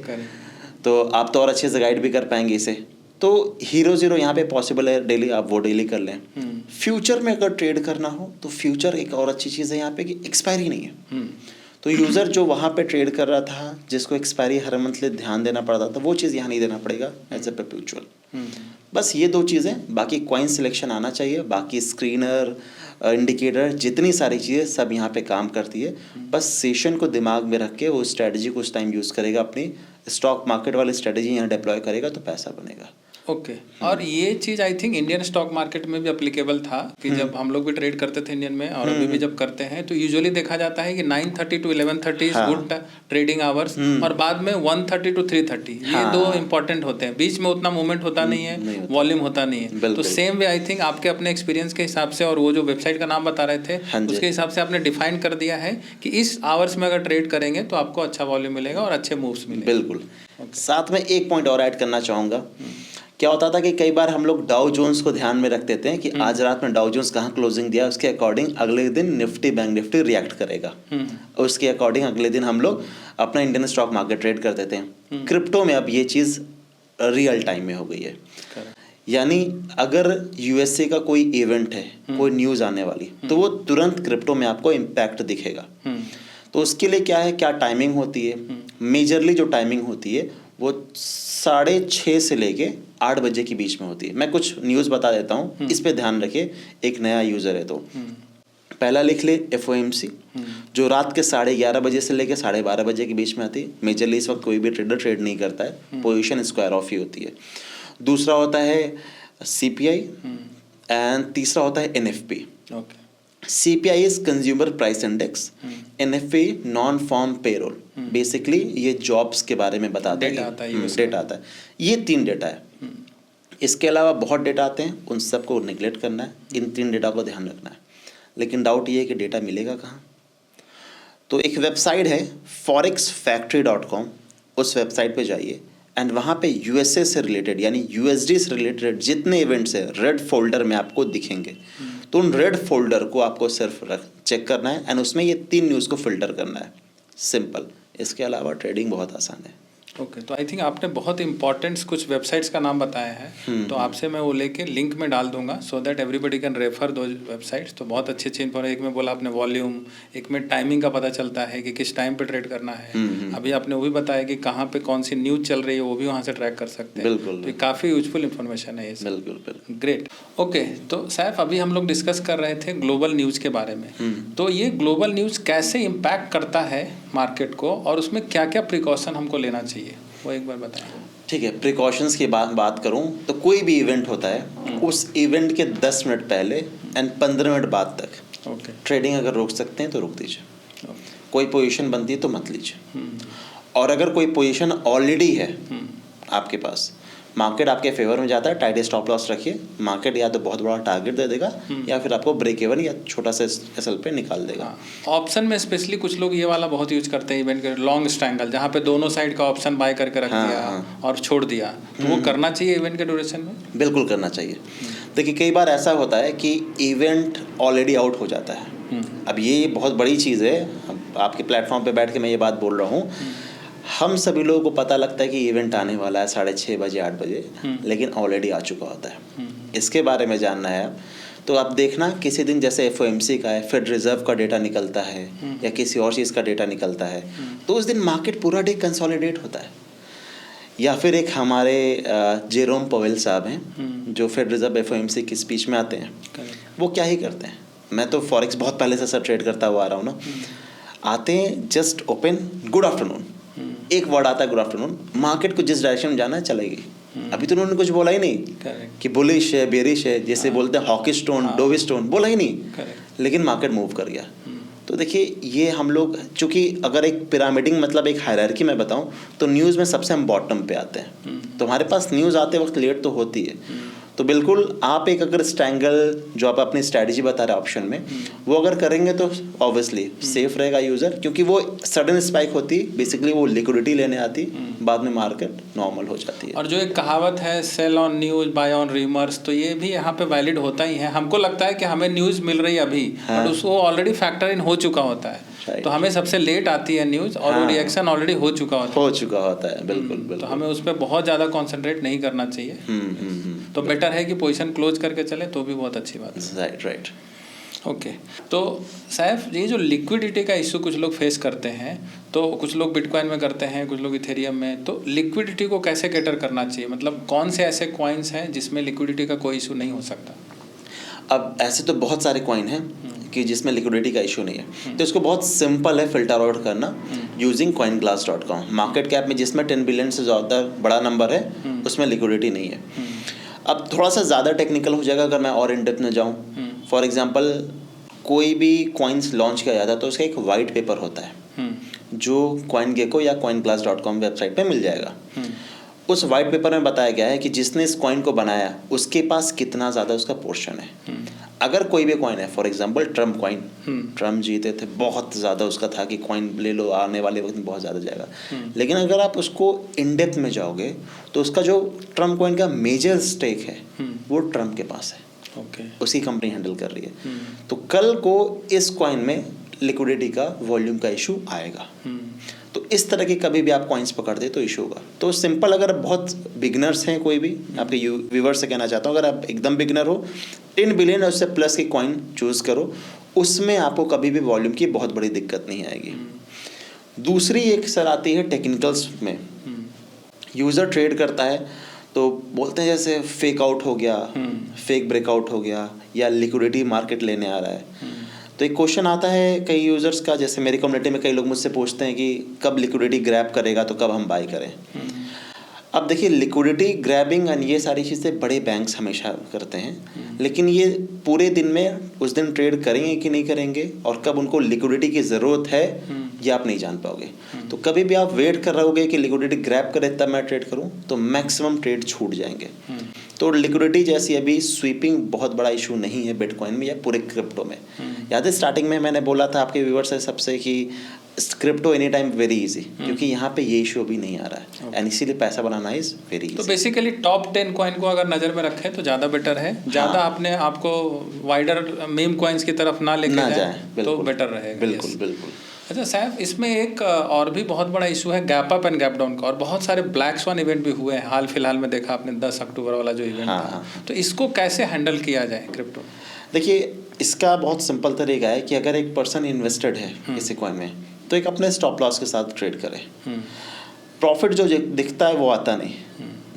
तो आप तो और अच्छे से गाइड भी कर पाएंगे इसे। तो हीरो ज़ीरो यहाँ पे पॉसिबल है डेली, आप वो डेली कर लें। फ्यूचर में अगर ट्रेड करना हो तो फ्यूचर एक और अच्छी चीज़ है यहाँ पे कि एक्सपायरी नहीं है। तो यूज़र जो वहाँ पे ट्रेड कर रहा था, जिसको एक्सपायरी हर मंथली ध्यान देना पड़ता था, वो चीज़ यहाँ नहीं देना पड़ेगा एज ए परपेचुअल। बस ये 2 चीज़ें, बाकी कॉइन सिलेक्शन आना चाहिए, बाकी स्क्रीनर इंडिकेटर, जितनी सारी चीज़ें सब यहाँ पे काम करती है। बस सेशन को दिमाग में रख के वो स्ट्रेटजी को उस टाइम यूज़ करेगा, अपनी स्टॉक मार्केट वाली स्ट्रेटजी यहाँ डिप्लॉय करेगा तो पैसा बनेगा। ओके और ये चीज़ I think Indian stock market में भी अप्लीकेबल था कि जब हम लोग भी ट्रेड करते थे इंडियन में, और अभी भी जब करते हैं तो यूजुअली देखा जाता है कि 9:30 to 11:30 is good trading hours, और बाद में 1:30 to 3:30 ये दो इंपॉर्टेंट होते हैं। बीच में उतना मूवमेंट होता नहीं है, वॉल्यूम होता नहीं है। तो सेम वे आई थिंक आपके अपने एक्सपीरियंस के हिसाब से और वो जो वेबसाइट का नाम बता रहे थे उसके हिसाब से आपने डिफाइन कर दिया है कि इस आवर्स में अगर ट्रेड करेंगे तो आपको अच्छा वॉल्यूम मिलेगा और अच्छे मूव्स मिलेंगे। बिल्कुल। साथ में एक पॉइंट और ऐड करना चाहूँगा। क्या होता था कि कई बार हम लोग डाउ जोन्स को ध्यान में रख देते हैं कि आज रात में डाउ जोन्स कहाँ क्लोजिंग दिया, उसके अकॉर्डिंग अगले दिन निफ्टी बैंक निफ्टी रिएक्ट करेगा, और उसके अकॉर्डिंग अगले दिन हम लोग अपना इंडियन स्टॉक मार्केट ट्रेड कर देते हैं। क्रिप्टो में अब ये चीज़ रियल टाइम में हो गई है। यानी अगर यूएसए का कोई इवेंट है, कोई न्यूज़ आने वाली, तो वो तुरंत क्रिप्टो में आपको इम्पैक्ट दिखेगा। तो उसके लिए क्या है, क्या टाइमिंग होती है? मेजरली जो टाइमिंग होती है वो 6:30 से लेके 8 बजे के बीच में होती है। मैं कुछ न्यूज़ बता देता हूँ, इस पे ध्यान रखिए। एक नया यूज़र है तो पहला लिख ले FOMC, जो रात के 11:30 बजे से लेके 12:30 बजे के बीच में आती है। मेजरली इस वक्त कोई भी ट्रेडर ट्रेड नहीं करता है, पोजीशन स्क्वायर ऑफ ही होती है। दूसरा होता है CPI एंड तीसरा होता है NFP। CPI is consumer price index, NFP non farm payroll. Basically ये जॉब्स के बारे में बताता है, डेटा आता है। ये 3 डेटा है। इसके अलावा बहुत डेटा आते हैं, उन सबको निगलेक्ट करना है, इन 3 डेटा को ध्यान रखना है। लेकिन डाउट ये है कि डेटा मिलेगा कहाँ? तो एक वेबसाइट है forexfactory.com, उस वेबसाइट पे जाइए एंड वहाँ पे USA से रिलेटेड यानी USD से रिलेटेड जितने इवेंट्स है रेड फोल्डर में आपको दिखेंगे। तो उन रेड फोल्डर को आपको सिर्फ चेक करना है एंड उसमें ये 3 न्यूज़ को फिल्टर करना है। सिंपल। इसके अलावा ट्रेडिंग बहुत आसान है। ओके तो आई थिंक आपने बहुत इंपॉर्टेंट कुछ वेबसाइट्स का नाम बताया है, तो आपसे मैं वो लेके लिंक में डाल दूंगा so that everybody can refer दो वेबसाइट्स। तो बहुत अच्छी अच्छी इन्फॉर्मेशन, एक में बोला आपने वॉल्यूम, एक में टाइमिंग का पता चलता है कि किस टाइम पे ट्रेड करना है। अभी आपने वो भी बताया कि कहाँ पे कौन सी न्यूज़ चल रही है, वो भी वहाँ से ट्रैक कर सकते हैं। बिल्कुल, तो काफ़ी यूजफुल इन्फॉर्मेशन है ये। बिल्कुल ग्रेट। ओके तो सैफ, अभी हम लोग डिस्कस कर रहे थे ग्लोबल न्यूज़ के बारे में। तो ये ग्लोबल न्यूज़ कैसे इम्पैक्ट करता है मार्केट को और उसमें क्या क्या प्रिकॉशन हमको लेना चाहिए, वो एक बार बताएं। ठीक है, प्रिकॉशंस की बात करूं तो कोई भी इवेंट होता है, उस इवेंट के 10 मिनट पहले एंड 15 मिनट बाद तक ट्रेडिंग अगर रोक सकते हैं तो रोक दीजिए। कोई पोजीशन बनती है तो मत लीजिए। और अगर कोई पोजीशन ऑलरेडी है आपके पास, मार्केट आपके फेवर में जाता है, टाइट स्टॉप लॉस रखिए। मार्केट या तो बहुत बड़ा टारगेट दे देगा या फिर आपको ब्रेक इवन या छोटा सा एसएल पे निकाल देगा। ऑप्शन में स्पेशली कुछ लोग ये वाला बहुत यूज करते हैं, इवेंट के लॉन्ग स्ट्रैंगल, जहाँ पे दोनों साइड का ऑप्शन बाय करके रख दिया और छोड़ दिया, तो वो करना चाहिए इवेंट के ड्यूरेशन में? बिल्कुल करना चाहिए। देखिए कई बार ऐसा होता है कि इवेंट ऑलरेडी आउट हो जाता है। अब ये बहुत बड़ी चीज़ है, आपके प्लेटफॉर्म पे बैठ के मैं ये बात बोल रहा हूँ। हम सभी लोगों को पता लगता है कि इवेंट आने वाला है 6:30 बजे 8 बजे, लेकिन ऑलरेडी आ चुका होता है। इसके बारे में जानना है तो आप देखना, किसी दिन जैसे FOMC का है, फेड रिजर्व का डेटा निकलता है या किसी और चीज़ का डेटा निकलता है, तो उस दिन मार्केट पूरा डे कंसोलिडेट होता है। या फिर एक हमारे जेरोम पवेल साहब हैं जो फेड रिजर्व FOMC की स्पीच में आते हैं, वो क्या ही करते हैं। मैं तो फॉरेक्स बहुत पहले से सर ट्रेड करता हुआ आ रहा हूँ ना, आते हैं जस्ट ओपन गुड आफ्टरनून, एक वर्ड आता है गुड आफ्टरनून, मार्केट को जिस डायरेक्शन में जाना है चलेगी। अभी तो उन्होंने कुछ बोला ही नहीं कि बुलिश है बेरिश है, जैसे बोलते हैं हॉकी स्टोन डोवी स्टोन, बोला ही नहीं, लेकिन मार्केट मूव कर गया। तो देखिए ये हम लोग, चूंकि अगर एक पिरामिडिंग मतलब एक हायरार्की में बताऊं तो न्यूज़ में सबसे हम बॉटम पे आते हैं, तो हमारे पास न्यूज़ आते वक्त लेट तो होती है। तो बिल्कुल आप एक अगर स्ट्रैंगल जो आप अपनी स्ट्रैटेजी बता रहे हैं ऑप्शन में, वो अगर करेंगे तो ऑब्वियसली सेफ रहेगा यूज़र, क्योंकि वो सडन स्पाइक होती, बेसिकली वो लिक्विडिटी लेने आती, बाद में मार्केट नॉर्मल हो जाती है। और जो एक कहावत है sell on news buy on rumours, तो ये भी यहाँ पे वैलिड होता ही है। हमको लगता है कि हमें न्यूज़ मिल रही है अभी, बट उसको ऑलरेडी फैक्टर इन हो चुका होता है। तो हमें सबसे लेट आती है न्यूज़ और वो रिएक्शन ऑलरेडी हो चुका होता है। बिल्कुल। तो हमें उस पर बहुत ज़्यादा कॉन्सेंट्रेट नहीं करना चाहिए। तो बेटर है कि पोजीशन क्लोज करके चले तो भी बहुत अच्छी बात है। राइट। ओके तो सैफ, ये जो लिक्विडिटी का इशू कुछ लोग फेस करते हैं, तो कुछ लोग बिटकॉइन में करते हैं, कुछ लोग इथेरियम में, तो लिक्विडिटी को कैसे कैटर करना चाहिए? मतलब कौन से ऐसे कॉइन्स हैं जिसमें लिक्विडिटी का कोई इशू नहीं हो सकता? अब ऐसे तो बहुत सारे कॉइन हैं कि जिसमें लिक्विडिटी का इशू नहीं है, तो इसको बहुत सिंपल है फिल्टर आउट करना यूजिंग coinglass.com। मार्केट कैप में जिसमें 10 बिलियन से ज़्यादा बड़ा नंबर है उसमें लिक्विडिटी नहीं है। अब थोड़ा सा ज़्यादा टेक्निकल हो जाएगा अगर मैं और इन डेप्थ में जाऊँ। फॉर एग्जांपल कोई भी कॉइन्स लॉन्च किया जाता है तो उसका एक वाइट पेपर होता है जो CoinGecko या coinglass.com वेबसाइट पे मिल जाएगा। उस वाइट पेपर में बताया गया है कि जिसने इस कॉइन को बनाया उसके पास कितना ज़्यादा उसका पोर्शन है। अगर कोई भी कॉइन है, for example Trump coin, Trump जीते थे, बहुत ज़्यादा उसका था कि कॉइन ले लो, आने वाले वक्त में बहुत ज़्यादा जाएगा। लेकिन अगर आप उसको इन डेप्थ में जाओगे तो उसका जो ट्रम्प कॉइन का मेजर स्टेक है वो ट्रम्प के पास है। उसकी कंपनी हैंडल कर रही है। तो कल को इस कॉइन में लिक्विडिटी का वॉल्यूम का इशू आएगा। तो इस तरह के कभी भी आप कॉइन्स पकड़ते तो इशू होगा। तो सिंपल, अगर बहुत बिगनर्स हैं कोई भी, आपके व्यूवर्स से कहना चाहता हूँ, अगर आप एकदम बिगनर हो 10 बिलियन और उससे प्लस की कॉइन चूज़ करो, उसमें आपको कभी भी वॉल्यूम की बहुत बड़ी दिक्कत नहीं आएगी। दूसरी एक सर आती है टेक्निकल्स में। यूज़र ट्रेड करता है तो बोलते हैं जैसे फेक आउट हो गया, फेक ब्रेकआउट हो गया, या लिक्विडिटी मार्केट लेने आ रहा है। तो एक क्वेश्चन आता है कई यूज़र्स का, जैसे मेरी कम्युनिटी में कई लोग मुझसे पूछते हैं कि कब लिक्विडिटी ग्रैब करेगा तो कब हम बाय करें। अब देखिए, लिक्विडिटी ग्रैबिंग एंड ये सारी चीज़ें बड़े बैंक्स हमेशा करते हैं, लेकिन ये पूरे दिन में उस दिन ट्रेड करेंगे कि नहीं करेंगे और कब उनको लिक्विडिटी की ज़रूरत है ये आप नहीं जान पाओगे। तो कभी भी आप वेट कर रहोगे कि लिक्विडिटी ग्रैब करे तब मैं ट्रेड करूं तो मैक्सिमम ट्रेड छूट जाएंगे। तो लिक्विडिटी जैसी अभी स्वीपिंग बहुत बड़ा इशू नहीं है बिटकॉइन में या पूरे क्रिप्टो में। याद है स्टार्टिंग में मैंने बोला था आपके व्यूअर्स से सबसे कि crypto any time very easy, क्योंकि यहाँ पे ये इशू अभी नहीं आ रहा है एंड इसीलिए पैसा बनाना इज वेरी इजी। तो बेसिकली टॉप 10 कॉइन को अगर नज़र में रखें तो ज़्यादा बेटर है। ज़्यादा आपने आपको वाइडर मीम कॉइन्स की तरफ ना लेके जाए तो बेटर रहेगा। बिल्कुल बिल्कुल। अच्छा सैफ, इसमें एक और भी बहुत बड़ा इशू है gap up and gap down का, और बहुत सारे ब्लैक स्वान इवेंट भी हुए हैं हाल फिलहाल में। देखा आपने 10 अक्टूबर वाला जो इवेंट था। तो इसको कैसे हैंडल किया जाए क्रिप्टो? देखिए, इसका बहुत सिंपल तरीका है कि अगर एक पर्सन इन्वेस्टेड है किसी कॉइन में तो एक अपने स्टॉप लॉस के साथ ट्रेड करे। प्रॉफिट जो दिखता है वो आता नहीं,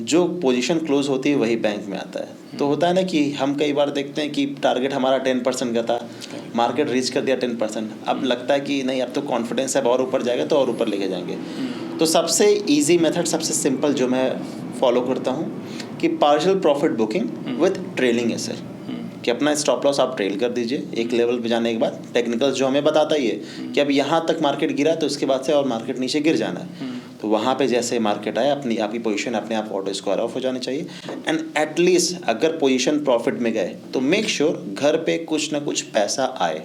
जो पोजीशन क्लोज होती है वही बैंक में आता है। तो होता है ना कि हम कई बार देखते हैं कि टारगेट हमारा 10% का था, मार्केट रीच कर दिया 10%, अब लगता है कि नहीं अब तो कॉन्फिडेंस है और ऊपर जाएगा तो और ऊपर लेके जाएंगे। तो सबसे ईजी मेथड, सबसे सिंपल जो मैं फॉलो करता हूँ कि partial profit booking with trailing asset, कि अपना स्टॉप लॉस आप ट्रेल कर दीजिए एक लेवल पे जाने के बाद। टेक्निकल्स जो हमें बताता ही है कि अब यहाँ तक मार्केट गिरा तो उसके बाद से और मार्केट नीचे गिर जाना है, तो वहाँ पे जैसे मार्केट आए अपनी आपकी पोजीशन अपने आप ऑटो स्क्वायर ऑफ हो जानी चाहिए। एंड एटलीस्ट अगर पोजीशन प्रॉफिट में गए तो मेक श्योर घर पे कुछ ना कुछ पैसा आए,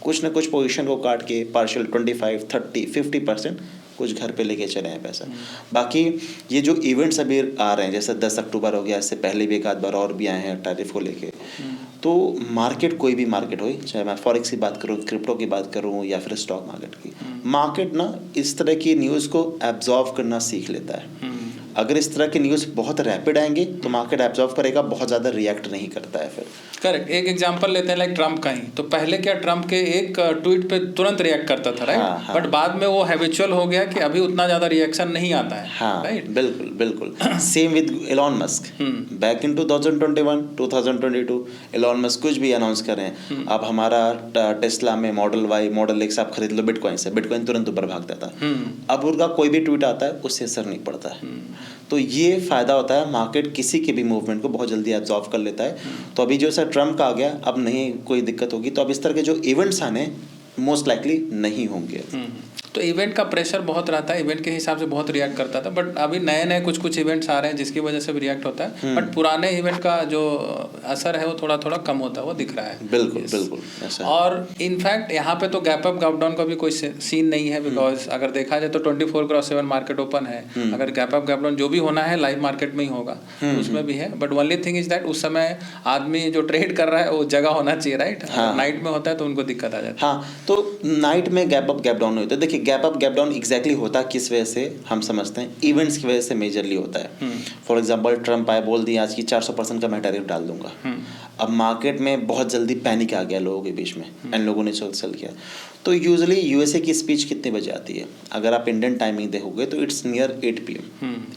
कुछ ना कुछ पोजीशन को काट के पार्शियल 25, 30, 50% कुछ घर पे लेके चले हैं पैसा। बाकी ये जो इवेंट्स अभी आ रहे हैं जैसे 10 अक्टूबर हो गया, इससे पहले भी एक आध बार और भी आए हैं टैरिफ को लेके, तो मार्केट कोई भी मार्केट हो, चाहे मैं फॉरेक्स की बात करूँ, क्रिप्टो की बात करूँ या फिर स्टॉक मार्केट की, मार्केट ना इस तरह की न्यूज़ को एब्जॉर्व करना सीख लेता है। अगर इस तरह की न्यूज़ बहुत रैपिड आएंगे तो मार्केट एब्जॉर्व करेगा, बहुत ज़्यादा रिएक्ट नहीं करता है फिर। करेक्ट। एक एग्जांपल लेते हैं लाइक ट्रम्प का ही, तो पहले क्या ट्रम्प के एक ट्वीट पे तुरंत रिएक्ट करता था, राइट? बट बाद में वो हैबिचुअल हो गया कि अभी उतना ज़्यादा रिएक्शन नहीं आता है, राइट? बिल्कुल बिल्कुल। Same with Elon Musk, back in 2021, 2022 Elon Musk कुछ भी अनाउंस करें, अब हमारा टेस्ला में मॉडल वाई, मॉडल एक्स आप खरीद लो बिटकॉइन से, बिटकॉइन तुरंत ऊपर भागता था। अब उनका कोई भी ट्वीट आता है उससे असर नहीं पड़ता है। तो ये फ़ायदा होता है, मार्केट किसी के भी मूवमेंट को बहुत जल्दी एब्जॉर्व कर लेता है। तो अभी जो सर ट्रम्प का आ गया, अब नहीं कोई दिक्कत होगी, तो अब इस तरह के जो इवेंट्स आने मोस्ट लाइकली नहीं होंगे। तो इवेंट का प्रेशर बहुत रहता है, इवेंट के हिसाब से बहुत रिएक्ट करता था, बट अभी नए नए कुछ इवेंट्स आ रहे हैं जिसकी वजह से भी रिएक्ट होता है, बट पुराने इवेंट का जो असर है वो थोड़ा थोड़ा कम होता है, वो दिख रहा है। बिल्कुल बिल्कुल ऐसा। और इनफैक्ट यहाँ पे तो गैप अप गैप डाउन का भी कोई सीन नहीं है, बिकॉज अगर देखा जाए तो 24/7 मार्केट ओपन है। अगर गैप अप गैप डाउन जो भी होना है लाइव मार्केट में ही होगा, उसमें भी है। But only thing is that उस समय आदमी जो ट्रेड कर रहा है वो जगह होना चाहिए, राइट? नाइट में होता है तो उनको दिक्कत आ जाती है। हाँ, तो नाइट में गैप अप गैप डाउन होता है। देखिए gap up gap down exactly होता किस वजह से हम समझते हैं, इवेंट्स की वजह से मेजरली होता है। फॉर एग्जांपल ट्रम्प आए, बोल दिया आज की 400% का मैं टैरिफ डाल दूंगा। अब मार्केट में बहुत जल्दी पैनिक आ गया लोगों के बीच में एंड लोगों ने सेल किया। तो यूजुअली यूएसए की स्पीच कितने बजे आती है? अगर आप इंडियन टाइमिंग देखोगे तो it's near 8 PM,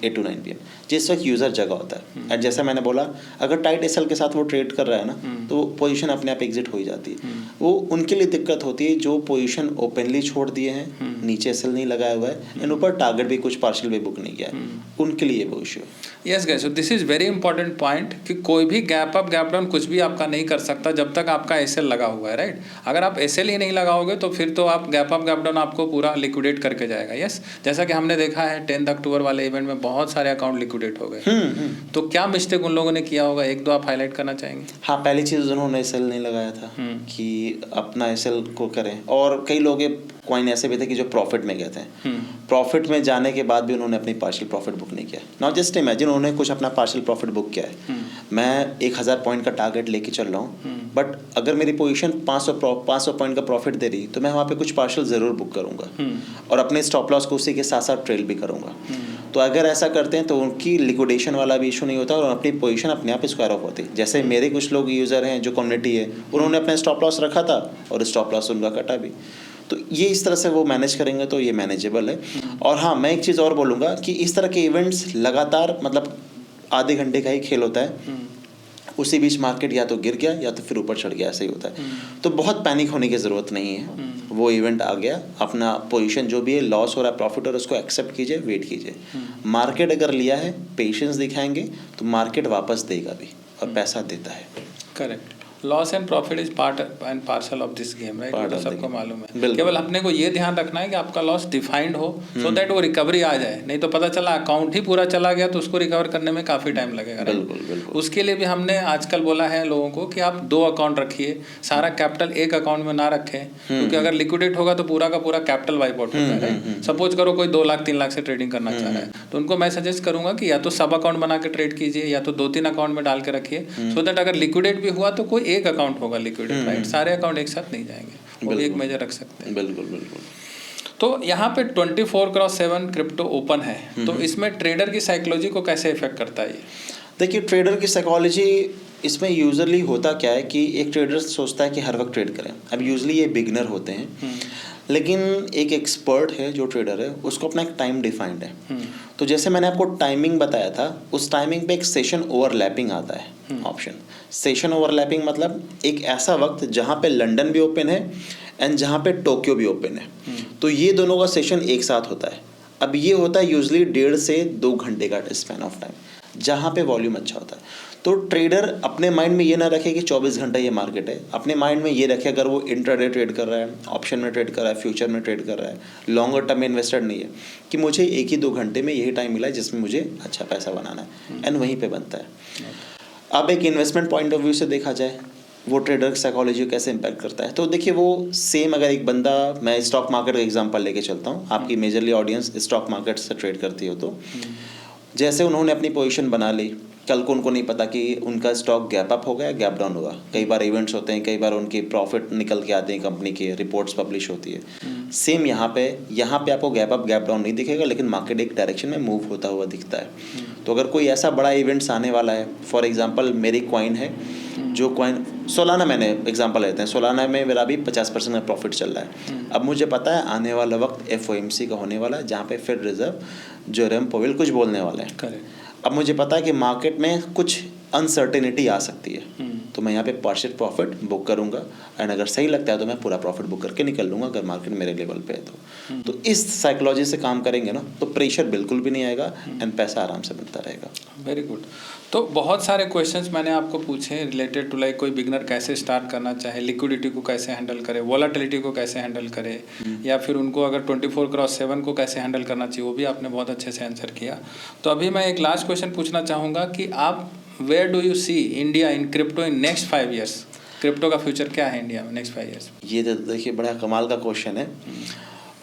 8 to 9 PM, जिस वक्त यूज़र जगह होता है। एंड जैसा मैंने बोला, अगर टाइट एसएल के साथ वो ट्रेड कर रहा है ना, तो पोजीशन अपने आप एग्जिट हो ही जाती है। वो उनके लिए दिक्कत होती है जो पोजीशन ओपनली छोड़ दिए हैं, नीचे एसएल नहीं लगाया हुआ है एंड ऊपर टारगेट भी कुछ पार्शियल भी बुक नहीं किया है, उनके लिए वो इशू है। Yes guys, so this is very important point कि कोई भी गैप अप गैप डाउन कुछ भी आपका नहीं कर सकता जब तक आपका एसएल लगा हुआ है, राइट? अगर आप एसएल ही नहीं लगाओगे तो फिर तो आप गैप अप गैप डाउन आपको पूरा लिक्विडेट करके जाएगा। यस, जैसा कि हमने देखा है 10 अक्टूबर वाले इवेंट में बहुत सारे अकाउंट लिक्विडेट हो गए। तो क्या मिस्टेक उन लोगों ने किया होगा, एक दो आप हाईलाइट करना चाहेंगे? हाँ, पहली चीज़ उन्होंने एसएल नहीं लगाया था कि अपना एसएल को करें। और कई लोग कॉइन ऐसे भी थे कि जो प्रॉफिट में गए थे, प्रॉफिट में जाने के बाद भी उन्होंने अपनी पार्शियल प्रॉफिट बुक नहीं किया। नॉट जस्ट इमेजिन, उन्होंने कुछ अपना पार्शियल प्रॉफिट बुक किया है। मैं 1000 पॉइंट का टारगेट लेके चल रहा हूँ, बट अगर मेरी पोजीशन 500 पॉइंट का प्रॉफिट दे रही तो मैं वहाँ पे कुछ पार्शियल ज़रूर बुक करूँगा और अपने स्टॉप लॉस को उसी के साथ साथ ट्रेल भी करूँगा। तो अगर ऐसा करते हैं तो उनकी लिक्विडेशन वाला भी इशू नहीं होता और अपनी पोजीशन अपने आप स्क्वायर ऑफ होती। जैसे मेरे कुछ लोग यूज़र हैं जो कम्युनिटी है, उन्होंने अपना स्टॉप लॉस रखा था और स्टॉप लॉस उनका कटा भी। तो ये इस तरह से वो मैनेज करेंगे तो ये मैनेजेबल है। और हाँ, मैं एक चीज़ और बोलूँगा कि इस तरह के इवेंट्स लगातार मतलब आधे घंटे का ही खेल होता है, उसी बीच मार्केट या तो गिर गया या तो फिर ऊपर चढ़ गया, ऐसा ही होता है। तो बहुत पैनिक होने की ज़रूरत नहीं है। वो इवेंट आ गया, अपना पोजीशन जो भी है, लॉस हो रहा है प्रॉफिट, और उसको एक्सेप्ट कीजिए, वेट कीजिए। मार्केट अगर लिया है, पेशेंस दिखाएंगे तो मार्केट वापस देगा भी और पैसा देता है। Correct. Loss and profit is part and parcel of this game, right? तो सबको मालूम है। केवल अपने को ये ध्यान रखना है कि आपका लॉस डिफाइंड हो, सो दैट वो रिकवरी आ जाए। नहीं तो पता चला अकाउंट ही पूरा चला गया तो उसको रिकवर करने में काफ़ी टाइम लगेगा। बिल्कुल। उसके लिए भी हमने आजकल बोला है लोगों को कि आप 2 अकाउंट रखिए, सारा कैपिटल एक अकाउंट में ना रखें, क्योंकि अगर लिक्विडेट होगा तो पूरा का पूरा कैपिटल वाइप आउट होता है। सपोज करो कोई 2 लाख 3 लाख से ट्रेडिंग करना चाह रहा है, तो उनको मैं सजेस्ट करूंगा कि या तो सब अकाउंट बना के ट्रेड कीजिए या तो 2-3 अकाउंट में डाल के रखिए, सो दैट अगर लिक्विडेट भी हुआ तो कोई एक अकाउंट होगा लिक्विडेट, राइट? सारे अकाउंट एक साथ नहीं जाएंगे, वो भी एक मेजर रख सकते हैं। बिल्कुल। तो यहाँ पे 24/7 क्रिप्टो ओपन है, तो इसमें ट्रेडर की साइकोलॉजी को कैसे इफेक्ट करता है ये? देखिए, ट्रेडर की साइकोलॉजी इसमें यूजुअली होता क्या है कि एक ट्रेडर सोचता है कि हर वक्त ट्रेड करें। अब यूजुअली ये बिगनर होते हैं, लेकिन एक एक्सपर्ट है जो ट्रेडर है, उसको अपना एक टाइम डिफाइंड है। तो जैसे मैंने आपको टाइमिंग बताया था, उस टाइमिंग पे एक सेशन ओवरलैपिंग आता है ऑप्शन। सेशन ओवरलैपिंग मतलब एक ऐसा वक्त जहाँ पे लंदन भी ओपन है एंड जहाँ पे टोक्यो भी ओपन है, तो ये दोनों का सेशन एक साथ होता है। अब ये होता है यूजुअली 1.5 से 2 घंटे का स्पैन ऑफ टाइम, जहाँ पे वॉल्यूम अच्छा होता है। तो ट्रेडर अपने माइंड में ये ना रखे कि 24 घंटा ये मार्केट है, अपने माइंड में ये रखे अगर वो इंट्राडे ट्रेड कर रहा है, ऑप्शन में ट्रेड कर रहा है, फ्यूचर में ट्रेड कर रहा है, लॉन्गर टर्म में इन्वेस्टेड नहीं है, कि मुझे 1 ही 2 घंटे में यही टाइम मिला है जिसमें मुझे अच्छा पैसा बनाना है, एंड वहीं पे बनता है। अब एक इन्वेस्टमेंट पॉइंट ऑफ व्यू से देखा जाए, वो ट्रेडर की साइकोलॉजी को कैसे इम्पैक्ट करता है, तो देखिए वो सेम अगर एक बंदा, मैं स्टॉक मार्केट का एग्जांपल लेके चलता हूँ, आपकी मेजरली ऑडियंस स्टॉक मार्केट से ट्रेड करती हो, तो जैसे उन्होंने अपनी पोजीशन बना ली, कल को उनको नहीं पता कि उनका स्टॉक गैप अप हो गया, गैप डाउन होगा। कई बार इवेंट्स होते हैं, कई बार उनके प्रॉफिट निकल के आते हैं, कंपनी के रिपोर्ट्स पब्लिश होती है। सेम यहाँ पे आपको गैप अप गैप डाउन नहीं दिखेगा, लेकिन मार्केट एक डायरेक्शन में मूव होता हुआ दिखता है। तो अगर कोई ऐसा बड़ा इवेंट्स आने वाला है, फॉर एग्जांपल मेरी कॉइन है, जो कॉइन सोलाना, मैंने एग्जांपल लेते हैं, सोलाना में मेरा भी 50% का प्रॉफिट चल रहा है। अब मुझे पता है आने वाला वक्त FOMC का होने वाला है, जहाँ पे फेड रिजर्व जेरोम पोवेल कुछ बोलने वाले हैं। करेक्ट। अब मुझे पता है कि मार्केट में कुछ अनसर्टेनिटी आ सकती है, तो मैं यहाँ पे पार्शियल प्रॉफिट बुक करूँगा, एंड अगर सही लगता है तो मैं पूरा प्रॉफिट बुक करके निकल लूँगा अगर मार्केट मेरे लेवल पे है तो इस साइकोलॉजी से काम करेंगे ना, तो प्रेशर बिल्कुल भी नहीं आएगा एंड पैसा आराम से बनता रहेगा। Very good. तो बहुत सारे क्वेश्चंस मैंने आपको पूछे रिलेटेड टू लाइक कोई बिगनर कैसे स्टार्ट करना चाहे, लिक्विडिटी को कैसे हैंडल करे, वॉलेटिलिटी को कैसे हैंडल करे, या फिर उनको अगर 24/7 को कैसे हैंडल करना चाहिए, वो भी आपने बहुत अच्छे से आंसर किया। तो अभी मैं एक लास्ट क्वेश्चन पूछना चाहूँगा कि आप where do you see India in crypto in next 5 years? Crypto का फ्यूचर क्या है इंडिया में नेक्स्ट 5 ईयर्स? ये तो देखिए बड़ा कमाल का क्वेश्चन है,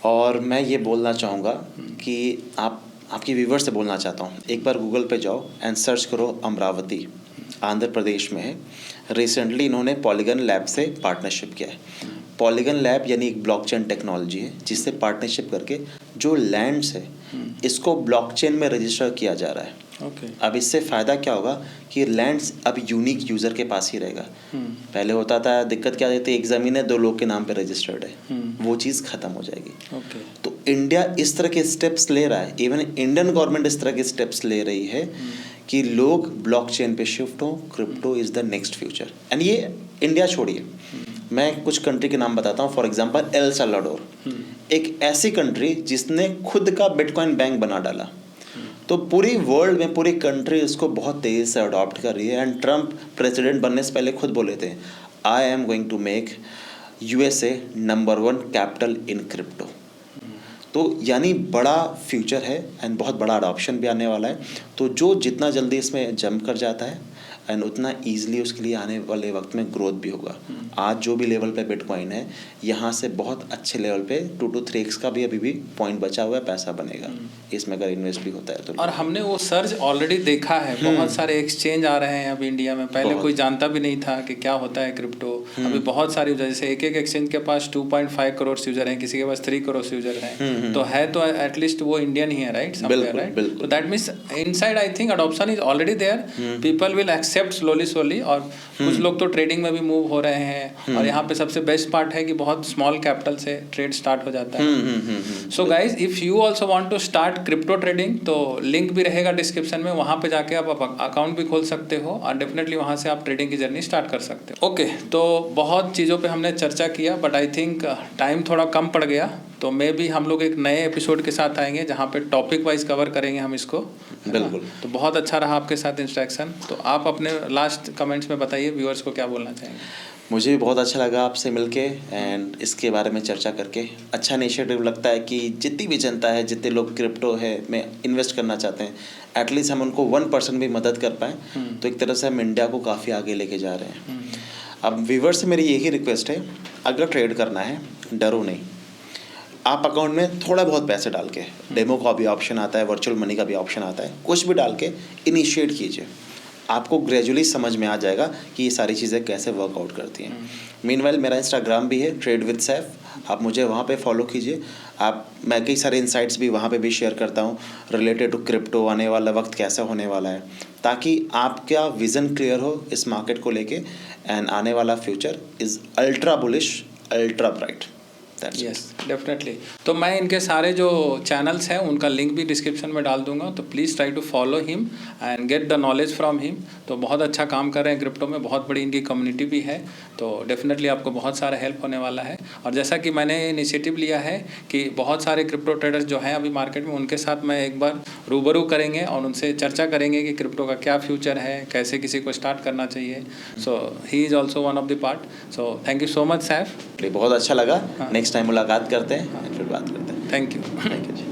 और मैं ये बोलना चाहूँगा कि आपके व्यूवर से बोलना चाहता हूँ, एक बार गूगल पे जाओ एंड सर्च करो, अमरावती आंध्र प्रदेश में है। रिसेंटली इन्होंने पॉलीगन लैब से पार्टनरशिप किया है। पॉलीगन लैब यानी एक ब्लॉकचेन टेक्नोलॉजी है, जिससे पार्टनरशिप करके जो लैंड्स है इसको ब्लॉकचेन में रजिस्टर किया जा रहा है। ओके। अब इससे फ़ायदा क्या होगा कि लैंड्स अब यूनिक यूज़र के पास ही रहेगा। पहले होता था, दिक्कत क्या देती, एक ज़मीन है 2 लोग के नाम पे रजिस्टर्ड है, वो चीज़ ख़त्म हो जाएगी। ओके। तो इंडिया इस तरह के स्टेप्स ले रहा है, इवन इंडियन गवर्नमेंट इस तरह के स्टेप्स ले रही है कि लोग ब्लॉकचेन पे शिफ्ट हों, crypto is the next future. And ये इंडिया छोड़िए, मैं कुछ कंट्री के नाम बताता हूँ। फॉर एग्जांपल एल साल्वाडोर, एक ऐसी कंट्री जिसने खुद का बिटकॉइन बैंक बना डाला। तो पूरी वर्ल्ड में पूरी कंट्री उसको बहुत तेज़ी से अडॉप्ट कर रही है। एंड ट्रम्प प्रेसिडेंट बनने से पहले खुद बोले थे, I am going to make USA number 1 capital in crypto. तो यानी बड़ा फ्यूचर है एंड बहुत बड़ा अडॉप्शन भी आने वाला है। तो जो जितना जल्दी इसमें जंप कर जाता है एंड उतना ईजिली उसके लिए आने वाले वक्त में ग्रोथ भी होगा। आज जो भी लेवल पे बिटकॉइन है, यहाँ से बहुत अच्छे लेवल पे 2 to 3x का भी अभी भी पॉइंट बचा हुआ है, पैसा बनेगा इसमें अगर इन्वेस्ट भी होता है तो। और हमने वो सर्ज ऑलरेडी देखा है, बहुत सारे एक्सचेंज आ रहे हैं अभी इंडिया में। पहले कोई जानता भी नहीं था कि क्या होता है क्रिप्टो। अभी बहुत सारे यूजर, जैसे एक एक्सचेंज के पास 2.5 करोड़ यूजर हैं, किसी के पास 3 करोड़ यूजर हैं। तो है तो एटलीस्ट वो इंडियन ही है, राइट? बिल्कुल, राइट। बिल्कुल। तो that means inside I think adoption is already there, people will accept slowly. और कुछ लोग तो ट्रेडिंग में भी मूव हो रहे हैं। और यहाँ पे सबसे बेस्ट पार्ट है कि बहुत स्मॉल कैपिटल से ट्रेड स्टार्ट हो जाता है। So guys, if you also want to start crypto trading, तो लिंक भी रहेगा डिस्क्रिप्शन में, वहाँ पे जाके आप अकाउंट भी खोल सकते हो और डेफिनेटली वहाँ से आप ट्रेडिंग की जर्नी स्टार्ट कर सकते हो। ओके, तो बहुत चीज़ों पे हमने चर्चा किया, बट आई थिंक टाइम थोड़ा कम पड़ गया। तो मे भी हम लोग एक नए एपिसोड के साथ आएंगे जहाँ पे टॉपिक वाइज कवर करेंगे हम इसको। बिल्कुल। तो बहुत अच्छा रहा आपके साथ इंटरेक्शन। तो आप अपने लास्ट कमेंट्स में बताइए व्यूअर्स को क्या बोलना चाहेंगे। मुझे भी बहुत अच्छा लगा आपसे मिलके एंड इसके बारे में चर्चा करके। अच्छा इनिशिएटिव लगता है कि जितनी भी जनता है, जितने लोग क्रिप्टो है में इन्वेस्ट करना चाहते हैं, एटलीस्ट हम उनको 1% भी मदद कर पाएँ तो एक तरह से हम इंडिया को काफ़ी आगे लेके जा रहे हैं। अब व्यूअर्स से मेरी यही रिक्वेस्ट है, अगर ट्रेड करना है डरो नहीं। आप अकाउंट में थोड़ा बहुत पैसे डाल के, डेमो का भी ऑप्शन आता है, वर्चुअल मनी का भी ऑप्शन आता है, कुछ भी डाल के इनिशिएट कीजिए। आपको ग्रेजुअली समझ में आ जाएगा कि ये सारी चीज़ें कैसे वर्कआउट करती हैं। मीनवाइल मेरा इंस्टाग्राम भी है, ट्रेड विद सैफ, आप मुझे वहाँ पे फॉलो कीजिए। मैं कई सारे इंसाइट्स भी वहाँ पे भी शेयर करता हूँ रिलेटेड टू क्रिप्टो, आने वाला वक्त कैसा होने वाला है, ताकि आपका विज़न क्लियर हो इस मार्केट को लेके। एंड आने वाला future is ultra bullish, ultra bright. Yes, definitely. तो मैं इनके सारे जो चैनल्स हैं उनका लिंक भी डिस्क्रिप्शन में डाल दूंगा, तो please try to follow him and get the knowledge from him. तो बहुत अच्छा काम कर रहे हैं क्रिप्टो में, बहुत बड़ी इनकी कम्युनिटी भी है। तो डेफिनेटली आपको बहुत सारा हेल्प होने वाला है। और जैसा कि मैंने इनिशिएटिव लिया है कि बहुत सारे क्रिप्टो ट्रेडर्स जो हैं अभी मार्केट में, उनके साथ मैं एक बार रूबरू करेंगे और उनसे चर्चा करेंगे कि क्रिप्टो का क्या फ्यूचर है, कैसे किसी को स्टार्ट करना चाहिए। So he is also one of the part. So thank you so much Saif, बहुत अच्छा लगा। नेक्स्ट टाइम मुलाकात करते हैं फिर बात करते हैं। Thank you.